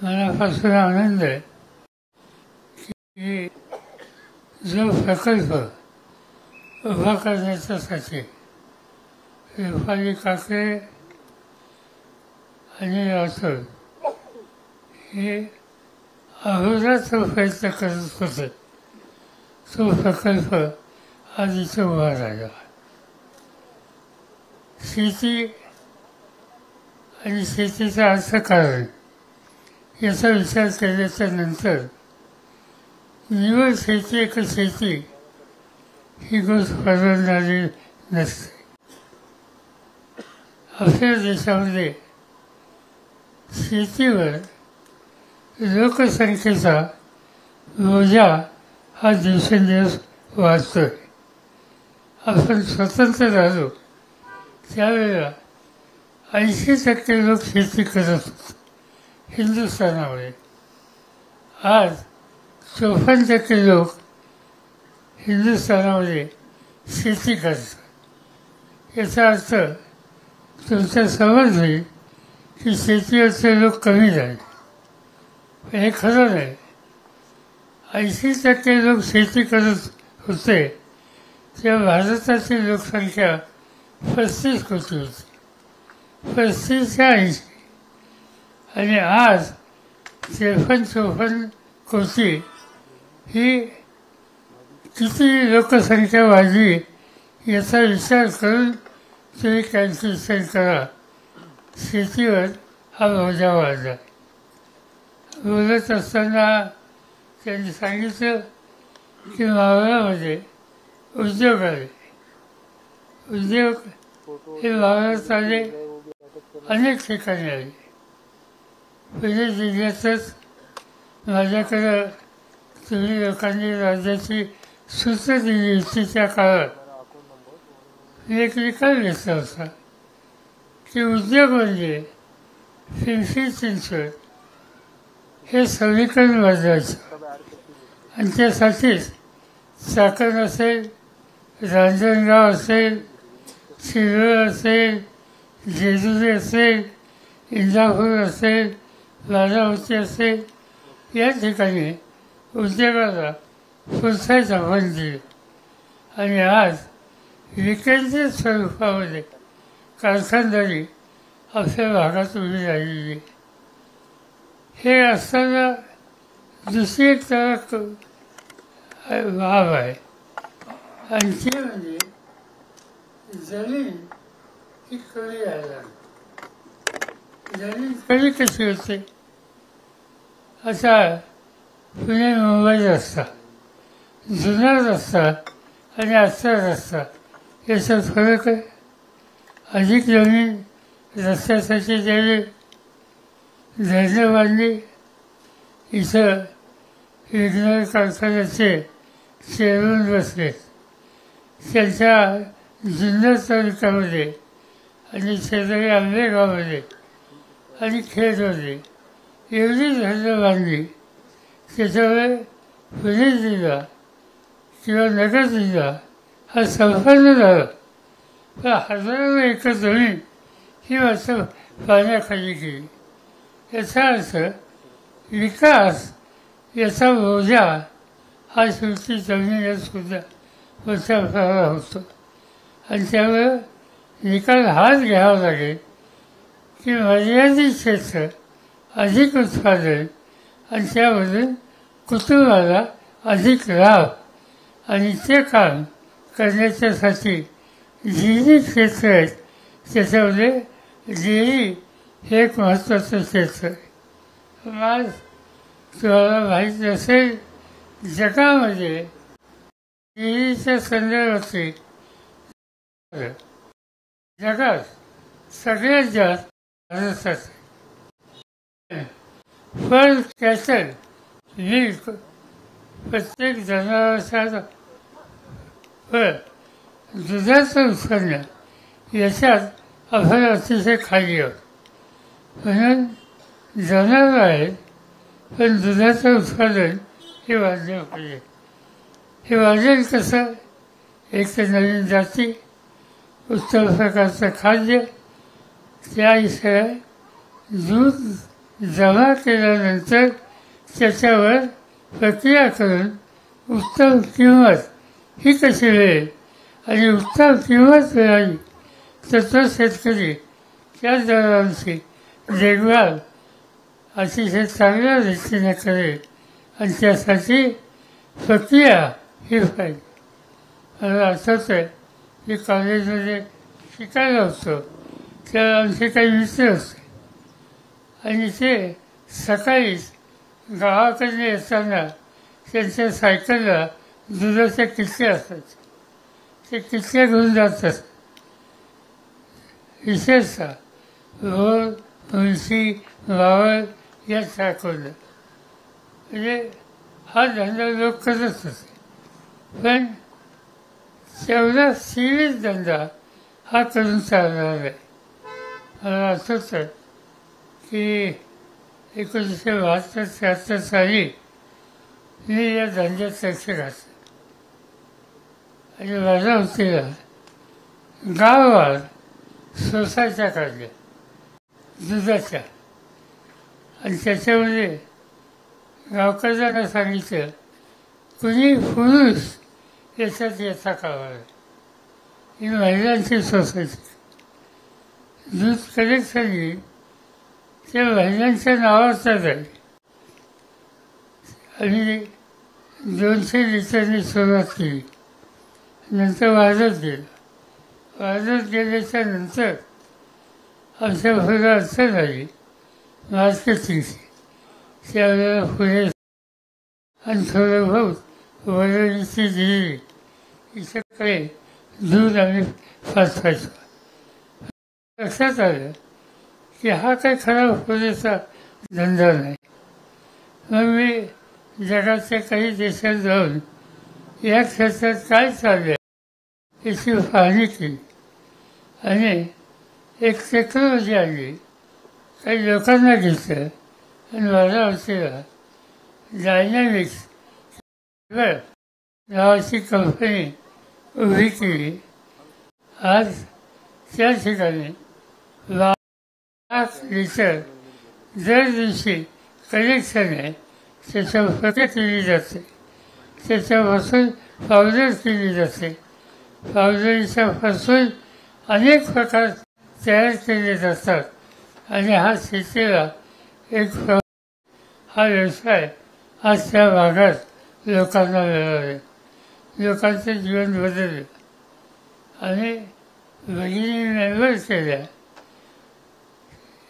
मनापासून आनंद आहे की जो प्रकल्प उभा करण्याच्यासाठी रुपाली काकडे आणि राठोड हे अहोरात्र प्रयत्न करत होते, तो प्रकल्प आज इथे उभा राहिला. शेती आणि शेतीचं अर्थकारण याचा विचार केल्याच्या नंतर निवड शेती एक शेती ही गोष्ट परवडणारी नसते. आपल्या देशामध्ये शेतीवर लोकसंख्येचा बोजा हा दिवसेंदिवस वाढतोय. आपण स्वतंत्र झालो त्यावेळेला 80% लोक शेती करत होते हिंदुस्थानामध्ये. आज 54% लोक हिंदुस्थानामध्ये शेती करतात. याचा अर्थ तुमच्या समज होईल की शेतीवरचे लोक कमी झाले. हे खरं नाही. 80% लोक शेती करत होते तेव्हा भारताची लोकसंख्या 35 कोटी होती. 35 ते 80 आणि आज 53-54 कोटी ही किती लोकसंख्या वाढली याचा विचार करून तुम्ही कॅल्क्युलेशन करा. शेतीवर हा बोजा वाढला. बोलत असताना त्यांनी सांगितलं की मावळामध्ये उद्योग आले. उद्योग हे मावळात आले, अनेक ठिकाणी आले. पुणे जिल्ह्यातच माझ्याकडं तुम्ही लोकांनी राज्याची सूत्र दिली होती त्या काळात. मी एक निकाल घेतला होता की उद्योग म्हणजे पिंपरी चिंचवड हे सगळीकडे वाजवायचं आणि त्यासाठीच चाकण असेल, रांजणगाव असेल, शिरोळ असेल, जेजुरी असेल, इंदापूर असेल, बारामती असेल, या ठिकाणी उद्योगाला प्रोत्साहन आपण दिले. आणि आज विकेंद्रित स्वरूपामध्ये कारखानदारी आपल्या भागात उभी राहिलेली. हे असताना दुसरी एक त्याला बाब आहे आणि ते म्हणजे जमीन ही कमी राहिला. जमीन कमी कशी होते? असा पुणे मुंबई रस्ता, जुना रस्ता आणि आजचा रस्ता याचा फरक आहे. अधिक जमीन रस्त्यासाठी द्यावी, धरणं बांधली. इथं विज्ञान कारखान्याचे चेअरमन बसले. त्यांच्या जुन्नर तालुक्यामध्ये आणि शेजारी आंबेगावमध्ये आणि खेडमध्ये एवढी धरणं बांधली त्याच्यामुळे पुणे जिल्हा किंवा नगर जिल्हा हा संपन्न झाला. पण हजारो एकर जमीन ही मात्र पाण्याखाली गेली. याचा अर्थ विकास याचा बोजा हा शेवटी जमिनीला सुद्धा मोठ्या प्रमाणात होतो. आणि त्यामुळं निकाल हाच घ्यावा लागेल की मर्यादित क्षेत्र, अधिक उत्पादन आणि त्यामधून कुटुंबाला अधिक लाभ आणि ते काम करण्याच्यासाठी जी जी क्षेत्र आहेत त्याच्यामध्ये डेअरी हे एक महत्त्वाचं क्षेत्र आहे. आज तुम्हाला माहीत नसेल जगामध्ये डेअरीच्या संदर्भातील जगात सगळ्यात जास्त भारतात पर कॅटल मिल्क प्रत्येक जनावराचा फळ दुधाचं उत्पन्न याच्यात आपण अतिशय खाली आहोत. म्हणून जनावर आहेत पण दुधाचं उत्पादन हे वाढलं पाहिजे. हे वाढेल कसं? एक तर नवीन जाती, उत्तम प्रकारचं खाद्य, त्या इथे दूध जमा केल्यानंतर त्याच्यावर प्रक्रिया करून उत्तम किंमत ही कशी मिळेल आणि उत्तम किंमत मिळाली तर तो शेतकरी त्या जनावरांची देखभाल अतिशय चांगल्या रीतीने करेल आणि त्यासाठी प्रक्रिया ही पाहिजे. मला आठवतं आहे की कॉलेजमध्ये शिकायला होतो तेव्हा आमचे काही मित्र होते आणि ते सकाळीच गावाकडून येताना त्यांच्या सायकलला दुधाच्या किटल्या असायच्या. ते किटल्या घेऊन जातात. विशेषतः रोड, मुळशी, वावळ या टाकवलं म्हणजे हा धंदा लोक करत होते. पण तेवढा सिरियस धंदा हा करून चालणार आहे. मला आठवतं की 1972-73 साली मी या धंद्यात लक्ष घातलं आणि माझ्या वतीला गाववार सोसायट्या काढल्या दुधाच्या आणि त्याच्यामध्ये गावकऱ्यांना सांगितलं कुणी पुरुष याच्यात येता कामा नये. ही महिलांची सोसायटी. दूध कलेक्शननी त्या महिलांच्या नावाचा जाईल आणि 200 लिटरनी सुरुवात केली. नंतर वाढत गेलं. वाढत गेल्याच्या नंतर आमच्या पुढे अडचण आली मार्केटिंगची. त्यावेळेला पुढे आणि थोडं बहुत वरळीची दिली इकडे दूध आम्ही पाठवायचो. लक्षात आलं की हा काही खराब होण्याचा धंदा नाही. मग मी जगाच्या काही देशात जाऊन या क्षेत्रात काय चाललं आहे याची पाहणी केली आणि एक टेक्नॉलॉजी आणली. काही लोकांना घेतलं आणि माझ्या वतीला डायनॅमिक्स नावाची कंपनी उभी केली. आज त्या ठिकाणी 1,00,000 लिटर दर दिवशी कलेक्शन आहे. त्याच्यावर प्रक्रिया केली जाते. त्याच्यापासून पावडर केली जाते. पावडरीच्यापासून अनेक प्रकार तयार केले जातात आणि हा शेतीला एक हा व्यवसाय आज त्या भागात लोकांना मिळाला. लोकांचं जीवन बदललं आणि भगिनी मेंबर केल्या.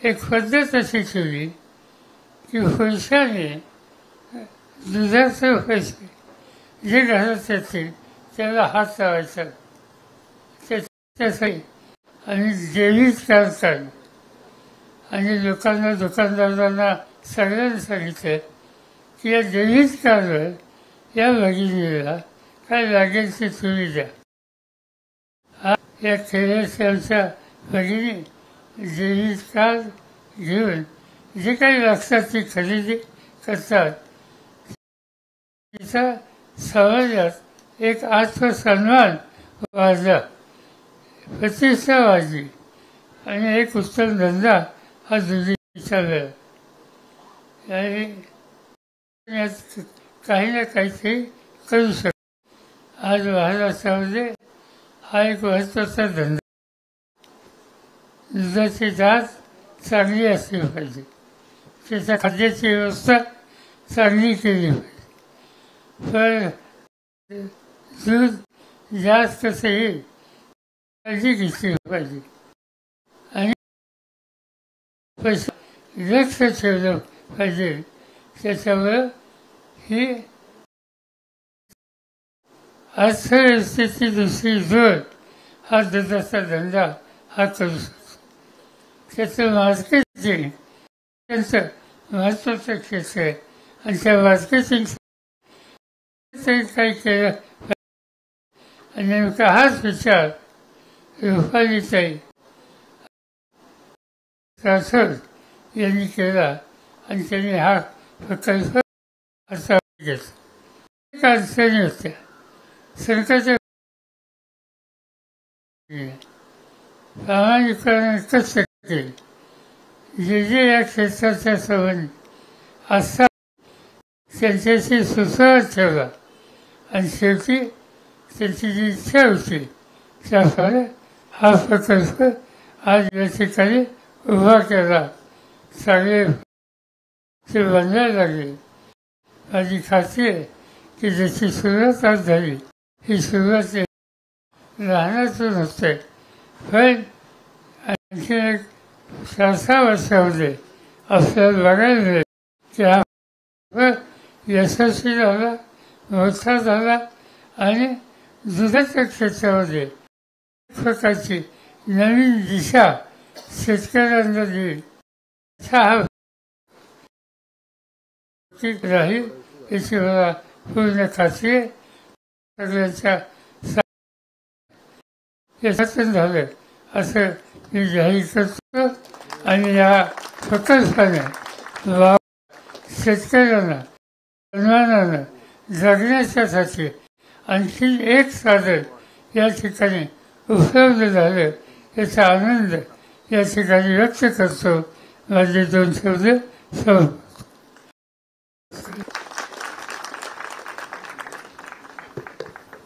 एक पद्धत अशी ठेवली की पुरुषाने दुधाचे पैसे जे घरात येतील त्याला हात लावायचा त्याच्यासाठी आणि डेबिट कार्ड काढलं आणि लोकांना दुकानदारांना सगळ्यांना सांगितलं की या डेबिट कार्डवर या भगिनीला काय लागेल ते तुम्ही द्या. या खेळाच्या आमच्या भगिनी डेबिट कार्ड घेऊन जे काही लागतात ती खरेदी करतात. तिचा समाजात एक आत्मसन्मान वाढला, प्रतिष्ठा वाढली आणि एक उत्तम धंदा हा दुधीचा वेळ. यात काही ना काहीतरी करू शकतो. आज महाराष्ट्रामध्ये हा एक महत्त्वाचा धंदा. दुधाची जात चांगली असली पाहिजे. त्याच्या खाद्याची व्यवस्था चांगली केली पाहिजे. पण दूध जास्त कसं येईल काळजी घेतली पाहिजे आणि लक्ष ठेवलं पाहिजे. त्याच्यामुळं ही अर्थव्यवस्थेची दुसरी जोड हा दुधाचा धंदा हा करू शकतो. त्याचं मार्केटिंग त्यांचं महत्त्वाचं क्षेत्र आहे आणि त्या मार्केटिंग काही केलं आणि नेमका हाच विचार रुपालीताई राठोड यांनी केला आणि त्यांनी हा प्रकल्प हातावर घेतला. एक अडचणी होत्या. सरकारच्या प्रामाणिकपणे कष्ट केले. जे जे या क्षेत्राच्या संबंधी असतात त्यांच्याशी सुसंवाद ठेवला आणि शेवटी त्यांची जी इच्छा होती त्याप्रमाणे हा प्रकल्प आज या ठिकाणी उभा केला. सगळे ते बनवायला लागले. माझी खात्री आहे की ज्याची सुरुवात आज झाली ही सुरुवात लहानातून होते. पण आणखी एक 6 वर्षामध्ये आपल्याला बघायला मिळेल की हा यशस्वी झाला, मोठा झाला आणि दुधाच्या क्षेत्रामध्ये प्रकारची नवीन दिशा शेतकऱ्यांना देईल. हा राहील याची मला पूर्ण खात्री आहे. सगळ्यांच्या यशातून झालं असं मी जाहीर करतो आणि या प्रकल्पाने शेतकऱ्यांना सन्मानानं जगण्याच्यासाठी आणखी एक साधन या ठिकाणी उपलब्ध झालं याचा आनंद या ठिकाणी व्यक्त करतो. माझे 2 शब्द